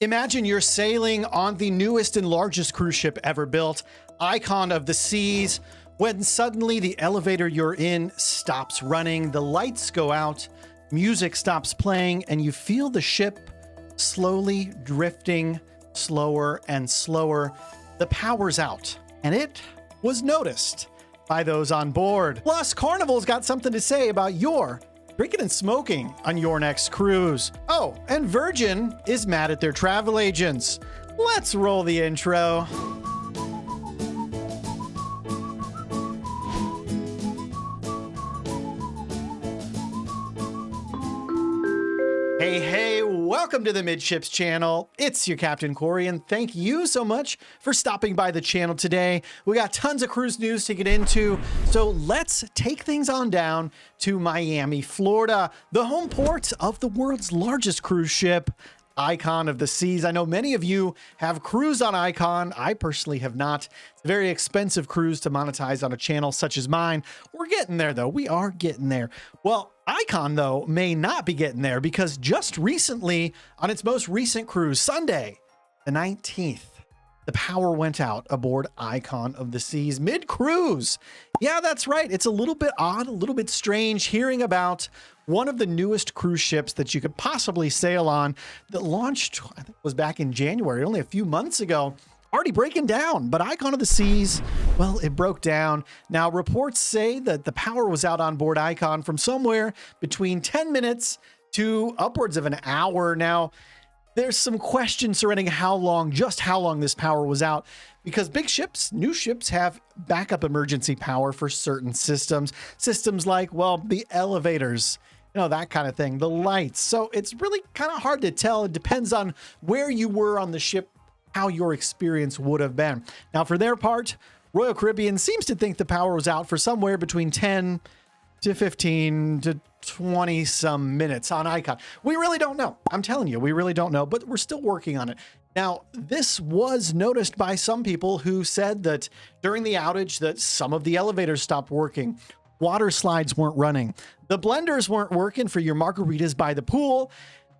Imagine you're sailing on the newest and largest cruise ship ever built, icon of the seas, when suddenly the elevator you're in stops running, the lights go out, music stops playing, and you feel the ship slowly drifting slower and slower. The power's out, and it was noticed by those on board. Plus, Carnival's got something to say about your drinking and smoking on your next cruise. Oh, and Virgin is mad at their travel agents. Let's roll the intro. Hey, welcome to the Midships channel. It's your Captain Corey, and thank you so much for stopping by the channel today. We got tons of cruise news to get into, so let's take things on down to Miami, Florida, the home port of the world's largest cruise ship, Icon of the Seas. I know many of you have cruised on Icon. I personally have not. It's a very expensive cruise to monetize on a channel such as mine. We're getting there, though. We are getting there. Well, Icon, though, may not be getting there because just recently, on its most recent cruise, Sunday, the 19th, the power went out aboard Icon of the Seas mid-cruise. Yeah, that's right. It's a little bit odd, a little bit strange hearing about one of the newest cruise ships that you could possibly sail on that launched, I think it was back in January, only a few months ago, already breaking down. But Icon of the Seas, well, it broke down. Now, reports say that the power was out on board Icon from somewhere between 10 minutes to upwards of an hour. Now, there's some questions surrounding just how long this power was out, because big ships, new ships, have backup emergency power for certain systems. Systems like, well, the elevators, that kind of thing, the lights. So it's really kind of hard to tell. It depends on where you were on the ship, how your experience would have been. Now, for their part, Royal Caribbean seems to think the power was out for somewhere between 10 to 15 to 20 some minutes on Icon. We really don't know. I'm telling you, we really don't know, but we're still working on it. Now, this was noticed by some people who said that during the outage that some of the elevators stopped working, water slides weren't running, the blenders weren't working for your margaritas by the pool,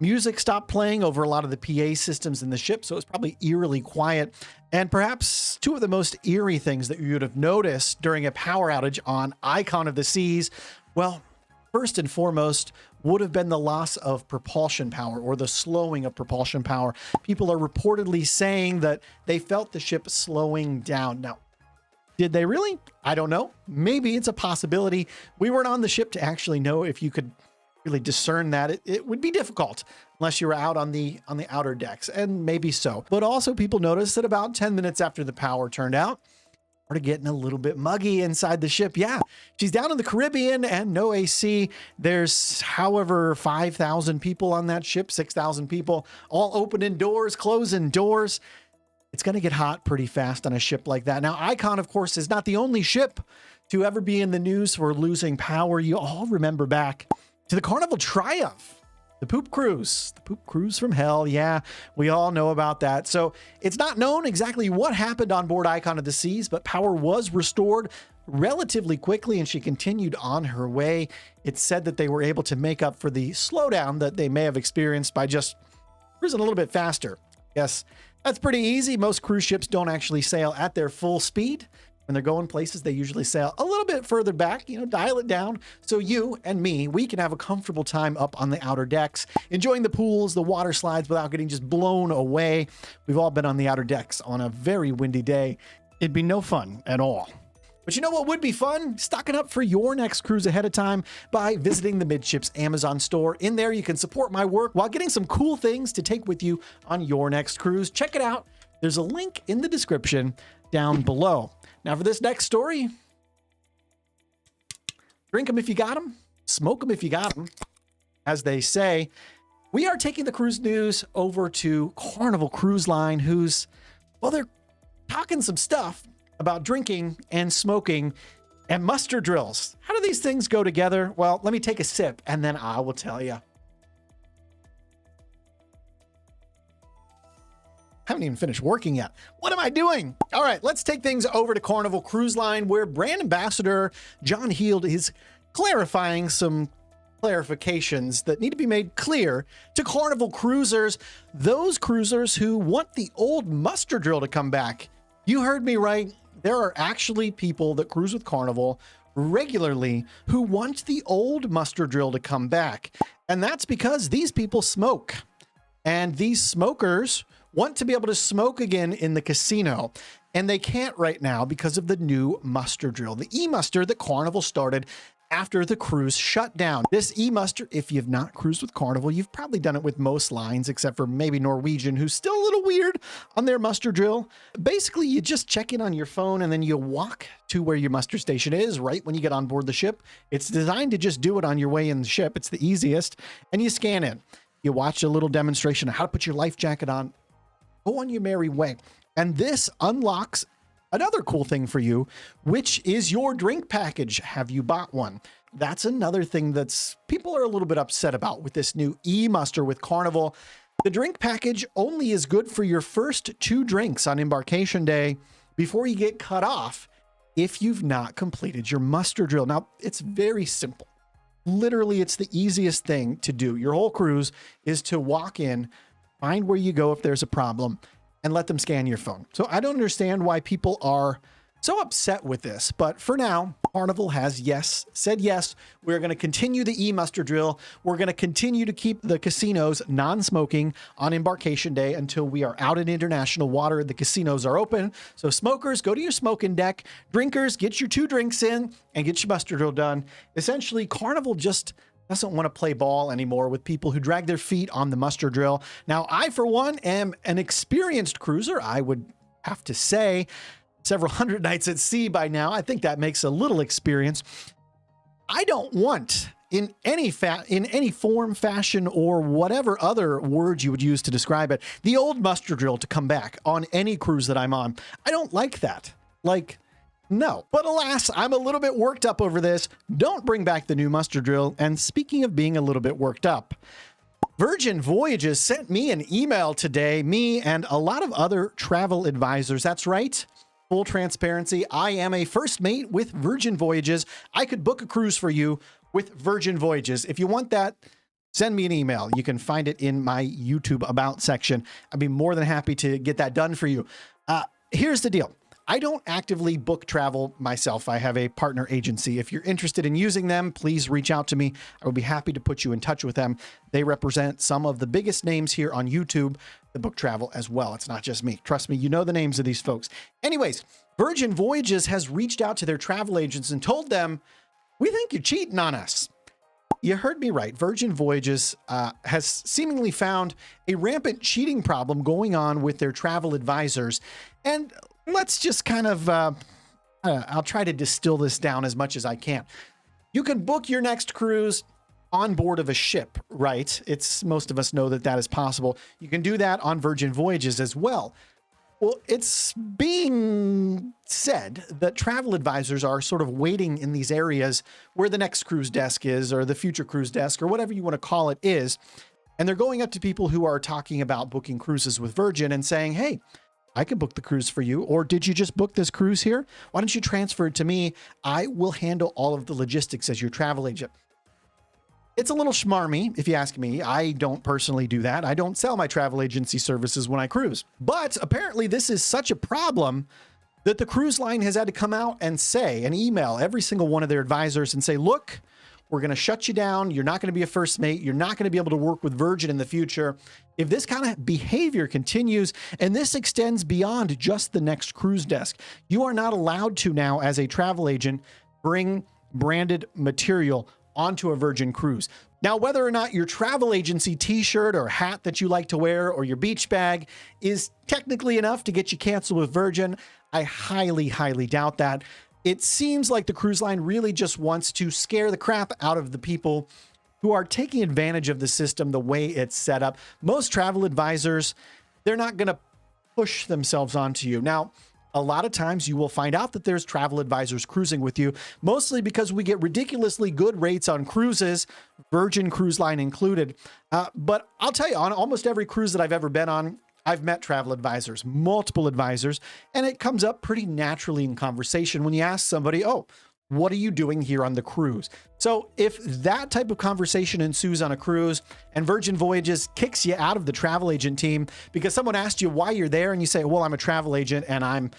music stopped playing over a lot of the PA systems in the ship, so it was probably eerily quiet. And perhaps two of the most eerie things that you would have noticed during a power outage on Icon of the Seas, well, first and foremost, would have been the loss of propulsion power or the slowing of propulsion power. People are reportedly saying that they felt the ship slowing down. Now, did they really? I don't know. Maybe it's a possibility. We weren't on the ship to actually know if you could really discern that. It would be difficult unless you were out on the outer decks, and maybe so. But also people noticed that about 10 minutes after the power turned out, started getting a little bit muggy inside the ship. Yeah, she's down in the Caribbean and no AC. There's, however, 5,000 people on that ship, 6,000 people, all opening doors, closing doors. It's going to get hot pretty fast on a ship like that. Now, Icon, of course, is not the only ship to ever be in the news for losing power. You all remember back to the Carnival Triumph, the poop cruise from hell. Yeah, we all know about that. So it's not known exactly what happened on board Icon of the Seas, but power was restored relatively quickly and she continued on her way. It's said that they were able to make up for the slowdown that they may have experienced by just cruising a little bit faster. Yes, that's pretty easy. Most cruise ships don't actually sail at their full speed. When they're going places, they usually sail a little bit further back, dial it down so you and me, we can have a comfortable time up on the outer decks, enjoying the pools, the water slides without getting just blown away. We've all been on the outer decks on a very windy day. It'd be no fun at all. But you know what would be fun? Stocking up for your next cruise ahead of time by visiting the Midships Amazon store. In there, you can support my work while getting some cool things to take with you on your next cruise. Check it out. There's a link in the description down below. Now, for this next story, drink them if you got them, smoke them if you got them, as they say. We are taking the cruise news over to Carnival Cruise Line, they're talking some stuff about drinking and smoking and muster drills. How do these things go together? Well, let me take a sip and then I will tell you. Haven't even finished working yet. What am I doing? All right, let's take things over to Carnival Cruise Line, where brand ambassador John Heald is clarifying some clarifications that need to be made clear to Carnival cruisers, those cruisers who want the old muster drill to come back. You heard me right. There are actually people that cruise with Carnival regularly who want the old muster drill to come back. And that's because these people smoke. And these smokers want to be able to smoke again in the casino. And they can't right now because of the new muster drill, the e-muster that Carnival started after the cruise shut down. This e-muster, if you've not cruised with Carnival, you've probably done it with most lines, except for maybe Norwegian, who's still a little weird on their muster drill. Basically, you just check in on your phone and then you walk to where your muster station is right when you get on board the ship. It's designed to just do it on your way in the ship. It's the easiest. And you scan in. You watch a little demonstration of how to put your life jacket on. Go on your merry way. And this unlocks another cool thing for you, which is your drink package. Have you bought one? That's another thing that's people are a little bit upset about with this new e-muster with Carnival. The drink package only is good for your first 2 drinks on embarkation day before you get cut off if you've not completed your muster drill. Now, it's very simple. Literally, it's the easiest thing to do. Your whole cruise is to walk in, find where you go if there's a problem, and let them scan your phone. So I don't understand why people are so upset with this, but for now, Carnival has said yes. We're going to continue the e-muster drill. We're going to continue to keep the casinos non-smoking on embarkation day until we are out in international water and the casinos are open. So smokers, go to your smoking deck. Drinkers, get your 2 drinks in and get your muster drill done. Essentially, Carnival just doesn't want to play ball anymore with people who drag their feet on the muster drill. Now, I, for one, am an experienced cruiser. I would have to say several hundred nights at sea by now. I think that makes a little experience. I don't want in any form, fashion, or whatever other words you would use to describe it, the old muster drill to come back on any cruise that I'm on. I don't like that. No, but alas, I'm a little bit worked up over this. Don't bring back the new muster drill. And speaking of being a little bit worked up, Virgin Voyages sent me an email today, me and a lot of other travel advisors. That's right. Full transparency. I am a first mate with Virgin Voyages. I could book a cruise for you with Virgin Voyages. If you want that, send me an email. You can find it in my YouTube About section. I'd be more than happy to get that done for you. Here's the deal. I don't actively book travel myself. I have a partner agency. If you're interested in using them, please reach out to me. I would be happy to put you in touch with them. They represent some of the biggest names here on YouTube that book travel as well. It's not just me. Trust me, you know the names of these folks. Anyways, Virgin Voyages has reached out to their travel agents and told them, we think you're cheating on us. You heard me right. Virgin Voyages has seemingly found a rampant cheating problem going on with their travel advisors. And let's just kind of, I'll try to distill this down as much as I can. You can book your next cruise on board of a ship, right? Most of us know that that is possible. You can do that on Virgin Voyages as well. Well, it's being said that travel advisors are sort of waiting in these areas where the next cruise desk is, or the future cruise desk, or whatever you want to call it is. And they're going up to people who are talking about booking cruises with Virgin and saying, hey, I can book the cruise for you. Or did you just book this cruise here? Why don't you transfer it to me? I will handle all of the logistics as your travel agent. It's a little schmarmy, if you ask me. I don't personally do that. I don't sell my travel agency services when I cruise. But apparently this is such a problem that the cruise line has had to come out and say, and email every single one of their advisors and say, look, we're going to shut you down. You're not going to be a first mate. You're not going to be able to work with Virgin in the future. If this kind of behavior continues, and this extends beyond just the next cruise desk, you are not allowed to now, as a travel agent, bring branded material onto a Virgin cruise. Now, whether or not your travel agency t-shirt or hat that you like to wear or your beach bag is technically enough to get you canceled with Virgin, I highly, highly doubt that. It seems like the cruise line really just wants to scare the crap out of the people who are taking advantage of the system the way it's set up. Most travel advisors, they're not going to push themselves onto you. Now, a lot of times you will find out that there's travel advisors cruising with you, mostly because we get ridiculously good rates on cruises, Virgin Cruise Line included. But I'll tell you, on almost every cruise that I've ever been on, I've met travel advisors, multiple advisors, and it comes up pretty naturally in conversation when you ask somebody, oh, What are you doing here on the cruise? So if that type of conversation ensues on a cruise and Virgin Voyages kicks you out of the travel agent team because someone asked you why you're there and you say, well, I'm a travel agent and I'm,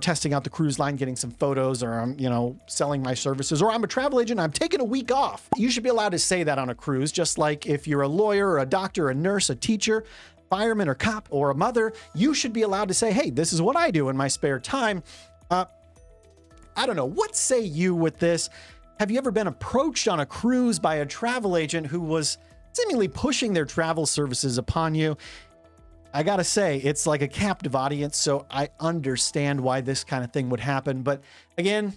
testing out the cruise line, getting some photos, or I'm, selling my services, or I'm a travel agent, I'm taking a week off. You should be allowed to say that on a cruise, just like if you're a lawyer or a doctor, a nurse, a teacher, fireman or cop, or a mother, you should be allowed to say, hey, this is what I do in my spare time. I don't know. What say you with this? Have you ever been approached on a cruise by a travel agent who was seemingly pushing their travel services upon you? I gotta say, it's like a captive audience, so I understand why this kind of thing would happen. But again,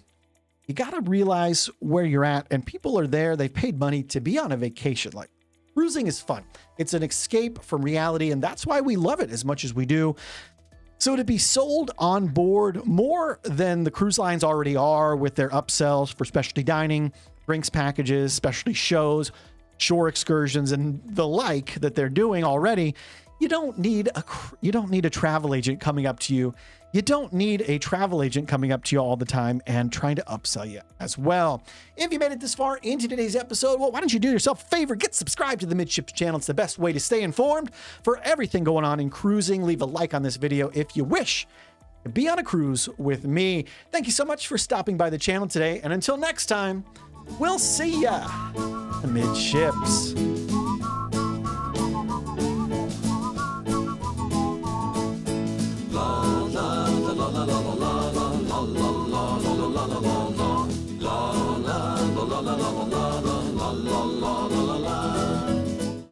you gotta realize where you're at, and people are there. They've paid money to be on a vacation. Like, cruising is fun. It's an escape from reality, and that's why we love it as much as we do. So to be sold on board more than the cruise lines already are with their upsells for specialty dining, drinks packages, specialty shows, shore excursions, and the like that they're doing already, you don't need a travel agent coming up to you. You don't need a travel agent coming up to you all the time and trying to upsell you as well. If you made it this far into today's episode, well, why don't you do yourself a favor? Get subscribed to the Midships channel. It's the best way to stay informed for everything going on in cruising. Leave a like on this video if you wish to be on a cruise with me. Thank you so much for stopping by the channel today. And until next time, we'll see ya Midships. La la la la la la la la la la la la la la la la la.